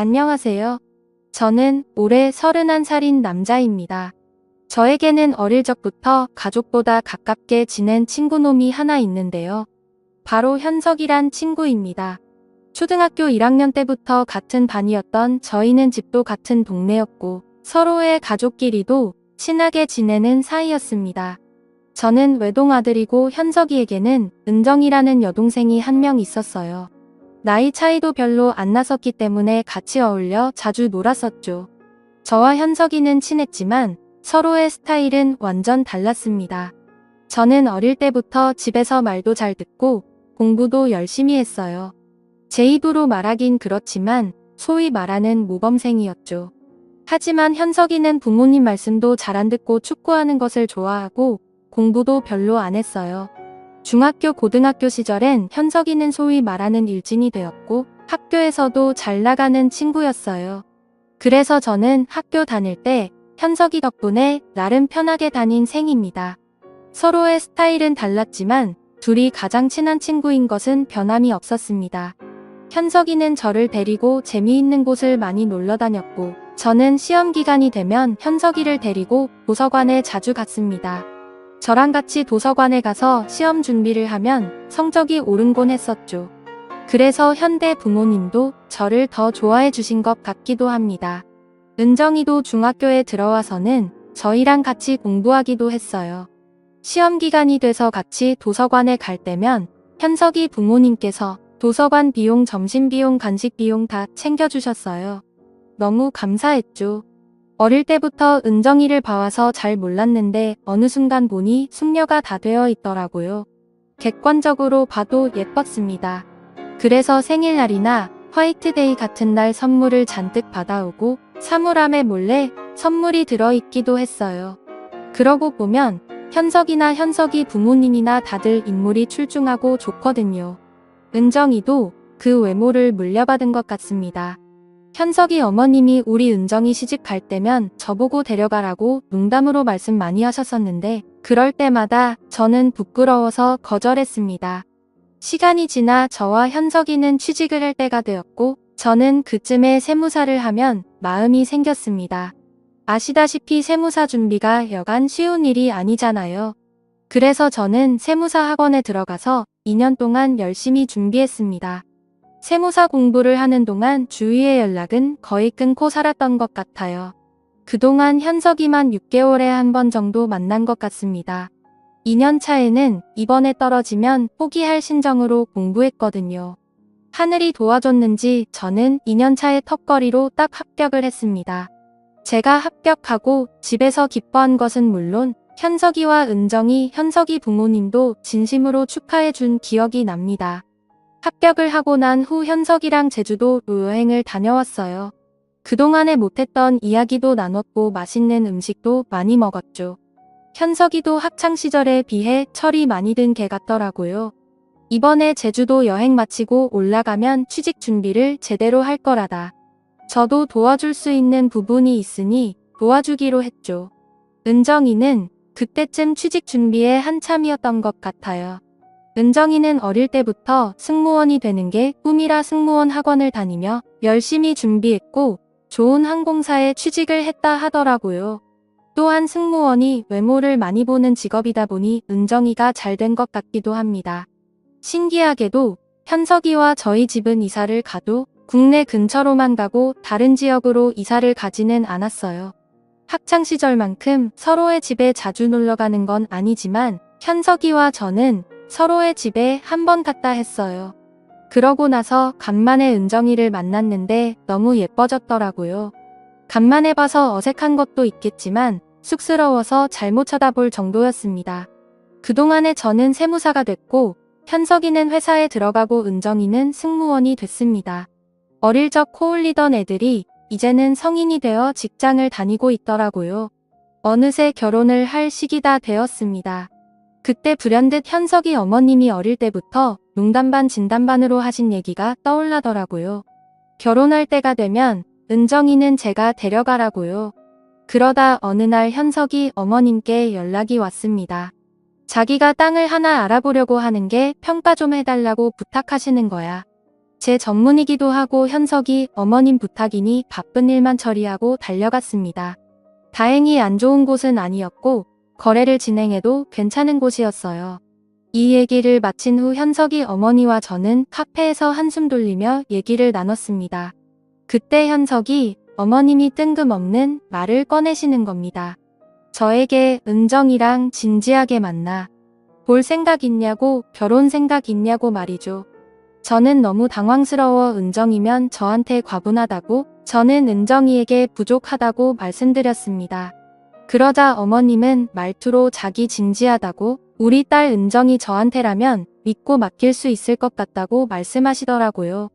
안녕하세요. 저는 올해 31살인 남자입니다. 저에게는 어릴 적부터 가족보다 가깝게 지낸 친구놈이 하나 있는데요. 바로 현석이란 친구입니다. 초등학교 1학년 때부터 같은 반이었던 저희는 집도 같은 동네였고 서로의 가족끼리도 친하게 지내는 사이였습니다. 저는 외동아들이고 현석이에게는 은정이라는 여동생이 한 명 있었어요. 나이 차이도 별로 안 났었기 때문에 같이 어울려 자주 놀았었죠. 저와 현석이는 친했지만 서로의 스타일은 완전 달랐습니다. 저는 어릴 때부터 집에서 말도 잘 듣고 공부도 열심히 했어요. 제 입으로 말하긴 그렇지만 소위 말하는 모범생이었죠. 하지만 현석이는 부모님 말씀도 잘 안 듣고 축구하는 것을 좋아하고 공부도 별로 안 했어요. 중학교, 고등학교 시절엔 현석이는 소위 말하는 일진이 되었고 학교에서도 잘 나가는 친구였어요. 그래서 저는 학교 다닐 때 현석이 덕분에 나름 편하게 다닌 셈입니다. 서로의 스타일은 달랐지만 둘이 가장 친한 친구인 것은 변함이 없었습니다. 현석이는 저를 데리고 재미있는 곳을 많이 놀러 다녔고 저는 시험 기간이 되면 현석이를 데리고 도서관에 자주 갔습니다. 저랑 같이 도서관에 가서 시험 준비를 하면 성적이 오르곤 했었죠. 그래서 현대 부모님도 저를 더 좋아해 주신 것 같기도 합니다. 은정이도 중학교에 들어와서는 저희랑 같이 공부하기도 했어요. 시험 기간이 돼서 같이 도서관에 갈 때면 현석이 부모님께서 도서관 비용, 점심 비용, 간식 비용 다 챙겨주셨어요. 너무 감사했죠. 어릴 때부터 은정이를 봐와서 잘 몰랐는데 어느 순간 보니 숙녀가 다 되어 있더라고요. 객관적으로 봐도 예뻤습니다. 그래서 생일날이나 화이트데이 같은 날 선물을 잔뜩 받아오고 사물함에 몰래 선물이 들어있기도 했어요. 그러고 보면 현석이나 현석이 부모님이나 다들 인물이 출중하고 좋거든요. 은정이도 그 외모를 물려받은 것 같습니다. 현석이 어머님이 우리 은정이 시집 갈 때면 저보고 데려가라고 농담으로 말씀 많이 하셨었는데 그럴 때마다 저는 부끄러워서 거절했습니다. 시간이 지나 저와 현석이는 취직을 할 때가 되었고 저는 그쯤에 세무사를 하면 마음이 생겼습니다. 아시다시피 세무사 준비가 여간 쉬운 일이 아니잖아요. 그래서 저는 세무사 학원에 들어가서 2년 동안 열심히 준비했습니다. 세무사 공부를 하는 동안 주위의 연락은 거의 끊고 살았던 것 같아요. 그동안 현석이만 6개월에 한 번 정도 만난 것 같습니다. 2년 차에는 이번에 떨어지면 포기할 심정으로 공부했거든요. 하늘이 도와줬는지 저는 2년 차에 턱걸이로 딱 합격을 했습니다. 제가 합격하고 집에서 기뻐한 것은 물론 현석이와 은정이, 현석이 부모님도 진심으로 축하해준 기억이 납니다. 합격을 하고 난 후 현석이랑 제주도 여행을 다녀왔어요. 그동안에 못했던 이야기도 나눴고 맛있는 음식도 많이 먹었죠. 현석이도 학창시절에 비해 철이 많이 든 개 같더라고요. 이번에 제주도 여행 마치고 올라가면 취직 준비를 제대로 할 거라다. 저도 도와줄 수 있는 부분이 있으니 도와주기로 했죠. 은정이는 그때쯤 취직 준비에 한참이었던 것 같아요. 은정이는 어릴 때부터 승무원이 되는 게 꿈이라 승무원 학원을 다니며 열심히 준비했고 좋은 항공사에 취직을 했다 하더라고요. 또한 승무원이 외모를 많이 보는 직업이다 보니 은정이가 잘 된 것 같기도 합니다. 신기하게도 현석이와 저희 집은 이사를 가도 국내 근처로만 가고 다른 지역으로 이사를 가지는 않았어요. 학창시절만큼 서로의 집에 자주 놀러가는 건 아니지만 현석이와 저는 서로의 집에 한 번 갔다 했어요. 그러고 나서 간만에 은정이를 만났는데 너무 예뻐졌더라고요. 간만에 봐서 어색한 것도 있겠지만 쑥스러워서 잘못 쳐다볼 정도였습니다. 그동안에 저는 세무사가 됐고 현석이는 회사에 들어가고 은정이는 승무원이 됐습니다. 어릴 적 코올리던 애들이 이제는 성인이 되어 직장을 다니고 있더라고요. 어느새 결혼을 할 시기다 되었습니다. 그때 불현듯 현석이 어머님이 어릴 때부터 농담반 진담반으로 하신 얘기가 떠올라더라고요. 결혼할 때가 되면 은정이는 제가 데려가라고요. 그러다 어느 날 현석이 어머님께 연락이 왔습니다. 자기가 땅을 하나 알아보려고 하는 게 평가 좀 해달라고 부탁하시는 거야. 제 전문이기도 하고 현석이 어머님 부탁이니 바쁜 일만 처리하고 달려갔습니다. 다행히 안 좋은 곳은 아니었고 거래를 진행해도 괜찮은 곳이었어요. 이 얘기를 마친 후 현석이 어머니와 저는 카페에서 한숨 돌리며 얘기를 나눴습니다. 그때 현석이 어머님이 뜬금없는 말을 꺼내시는 겁니다. 저에게 은정이랑 진지하게 만나 볼 생각 있냐고, 결혼 생각 있냐고 말이죠. 저는 너무 당황스러워 은정이면 저한테 과분하다고, 저는 은정이에게 부족하다고 말씀드렸습니다. 그러자 어머님은 말투로 자기 진지하다고, 우리 딸 은정이 저한테라면 믿고 맡길 수 있을 것 같다고 말씀하시더라고요.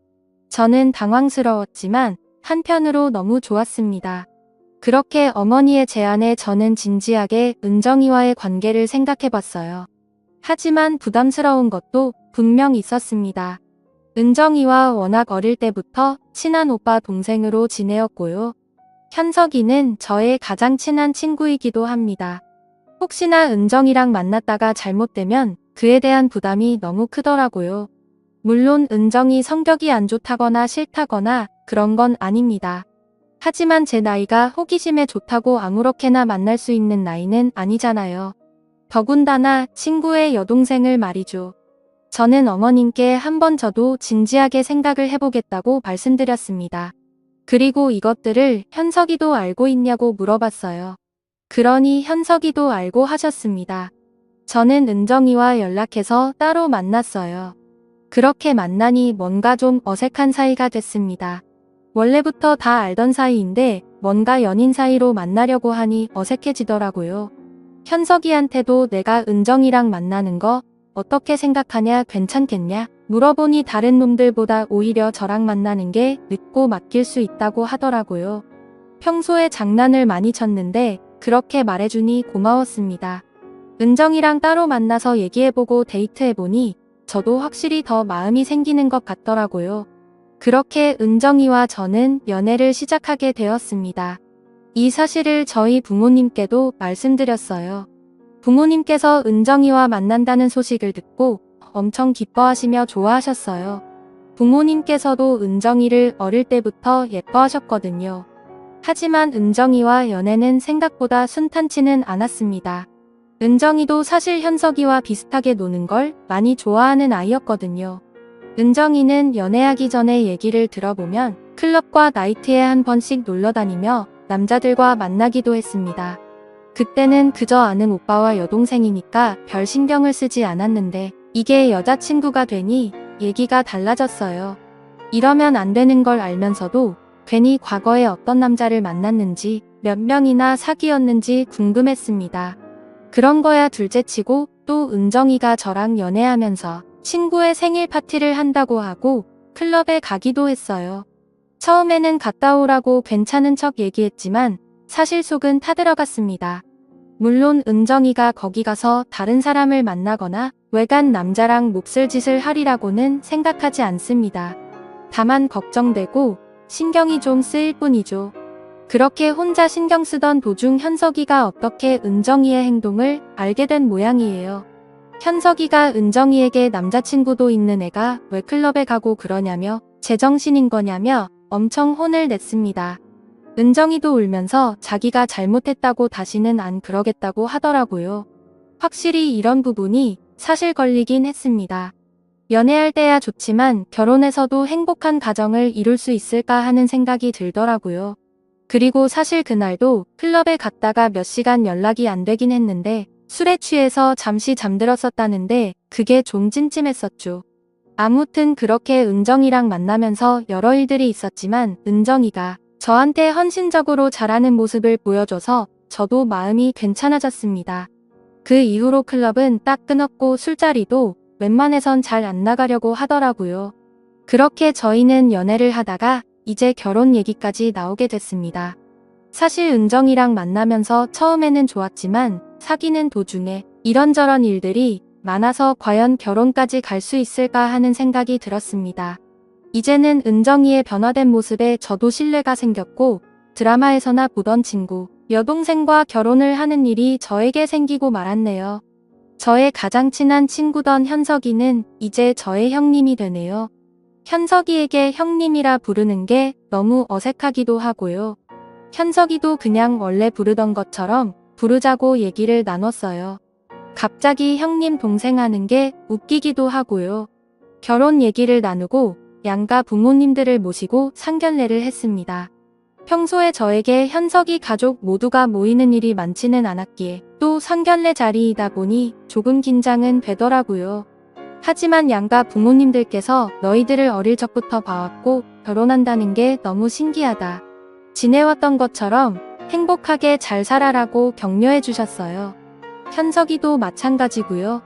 저는 당황스러웠지만 한편으로 너무 좋았습니다. 그렇게 어머니의 제안에 저는 진지하게 은정이와의 관계를 생각해봤어요. 하지만 부담스러운 것도 분명 있었습니다. 은정이와 워낙 어릴 때부터 친한 오빠 동생으로 지내었고요. 현석이는 저의 가장 친한 친구이기도 합니다. 혹시나 은정이랑 만났다가 잘못되면 그에 대한 부담이 너무 크더라고요. 물론 은정이 성격이 안 좋다거나 싫다거나 그런 건 아닙니다. 하지만 제 나이가 호기심에 좋다고 아무렇게나 만날 수 있는 나이는 아니잖아요. 더군다나 친구의 여동생을 말이죠. 저는 어머님께 한번 저도 진지하게 생각을 해보겠다고 말씀드렸습니다. 그리고 이것들을 현석이도 알고 있냐고 물어봤어요. 그러니 현석이도 알고 하셨습니다. 저는 은정이와 연락해서 따로 만났어요. 그렇게 만나니 뭔가 좀 어색한 사이가 됐습니다. 원래부터 다 알던 사이인데 뭔가 연인 사이로 만나려고 하니 어색해지더라고요. 현석이한테도 내가 은정이랑 만나는 거 어떻게 생각하냐, 괜찮겠냐 물어보니 다른 놈들보다 오히려 저랑 만나는 게 늦고 맡길 수 있다고 하더라고요. 평소에 장난을 많이 쳤는데 그렇게 말해주니 고마웠습니다. 은정이랑 따로 만나서 얘기해보고 데이트해보니 저도 확실히 더 마음이 생기는 것 같더라고요. 그렇게 은정이와 저는 연애를 시작하게 되었습니다. 이 사실을 저희 부모님께도 말씀드렸어요. 부모님께서 은정이와 만난다는 소식을 듣고 엄청 기뻐하시며 좋아하셨어요. 부모님께서도 은정이를 어릴 때부터 예뻐하셨거든요. 하지만 은정이와 연애는 생각보다 순탄치는 않았습니다. 은정이도 사실 현석이와 비슷하게 노는 걸 많이 좋아하는 아이였거든요. 은정이는 연애하기 전에 얘기를 들어보면 클럽과 나이트에 한 번씩 놀러다니며 남자들과 만나기도 했습니다. 그때는 그저 아는 오빠와 여동생이니까 별 신경을 쓰지 않았는데 이게 여자친구가 되니 얘기가 달라졌어요. 이러면 안 되는 걸 알면서도 괜히 과거에 어떤 남자를 만났는지 몇 명이나 사귀었는지 궁금했습니다. 그런 거야 둘째치고 또 은정이가 저랑 연애하면서 친구의 생일 파티를 한다고 하고 클럽에 가기도 했어요. 처음에는 갔다 오라고 괜찮은 척 얘기했지만 사실 속은 타들어갔습니다. 물론 은정이가 거기 가서 다른 사람을 만나거나 외간 남자랑 몹쓸 짓을 하리라고는 생각하지 않습니다. 다만 걱정되고 신경이 좀 쓰일 뿐이죠. 그렇게 혼자 신경 쓰던 도중 현석이가 어떻게 은정이의 행동을 알게 된 모양이에요. 현석이가 은정이에게 남자친구도 있는 애가 왜 클럽에 가고 그러냐며 제정신인 거냐며 엄청 혼을 냈습니다. 은정이도 울면서 자기가 잘못했다고 다시는 안 그러겠다고 하더라고요. 확실히 이런 부분이 사실 걸리긴 했습니다. 연애할 때야 좋지만 결혼해서도 행복한 가정을 이룰 수 있을까 하는 생각이 들더라고요. 그리고 사실 그날도 클럽에 갔다가 몇 시간 연락이 안 되긴 했는데 술에 취해서 잠시 잠들었었다는데 그게 좀 찜찜했었죠. 아무튼 그렇게 은정이랑 만나면서 여러 일들이 있었지만 은정이가 저한테 헌신적으로 잘하는 모습을 보여줘서 저도 마음이 괜찮아졌습니다. 그 이후로 클럽은 딱 끊었고 술자리도 웬만해선 잘 안 나가려고 하더라고요. 그렇게 저희는 연애를 하다가 이제 결혼 얘기까지 나오게 됐습니다. 사실 은정이랑 만나면서 처음에는 좋았지만 사귀는 도중에 이런저런 일들이 많아서 과연 결혼까지 갈 수 있을까 하는 생각이 들었습니다. 이제는 은정이의 변화된 모습에 저도 신뢰가 생겼고 드라마에서나 보던 친구, 여동생과 결혼을 하는 일이 저에게 생기고 말았네요. 저의 가장 친한 친구던 현석이는 이제 저의 형님이 되네요. 현석이에게 형님이라 부르는 게 너무 어색하기도 하고요. 현석이도 그냥 원래 부르던 것처럼 부르자고 얘기를 나눴어요. 갑자기 형님 동생 하는 게 웃기기도 하고요. 결혼 얘기를 나누고 양가 부모님들을 모시고 상견례를 했습니다. 평소에 저에게 현석이 가족 모두가 모이는 일이 많지는 않았기에 또 상견례 자리이다 보니 조금 긴장은 되더라고요. 하지만 양가 부모님들께서 너희들을 어릴 적부터 봐왔고 결혼한다는 게 너무 신기하다. 지내왔던 것처럼 행복하게 잘 살아라고 격려해 주셨어요. 현석이도 마찬가지고요.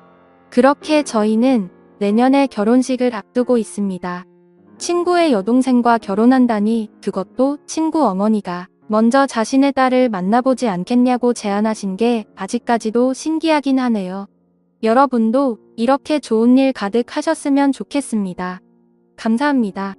그렇게 저희는 내년에 결혼식을 앞두고 있습니다. 친구의 여동생과 결혼한다니 그것도 친구 어머니가 먼저 자신의 딸을 만나보지 않겠냐고 제안하신 게 아직까지도 신기하긴 하네요. 여러분도 이렇게 좋은 일 가득하셨으면 좋겠습니다. 감사합니다.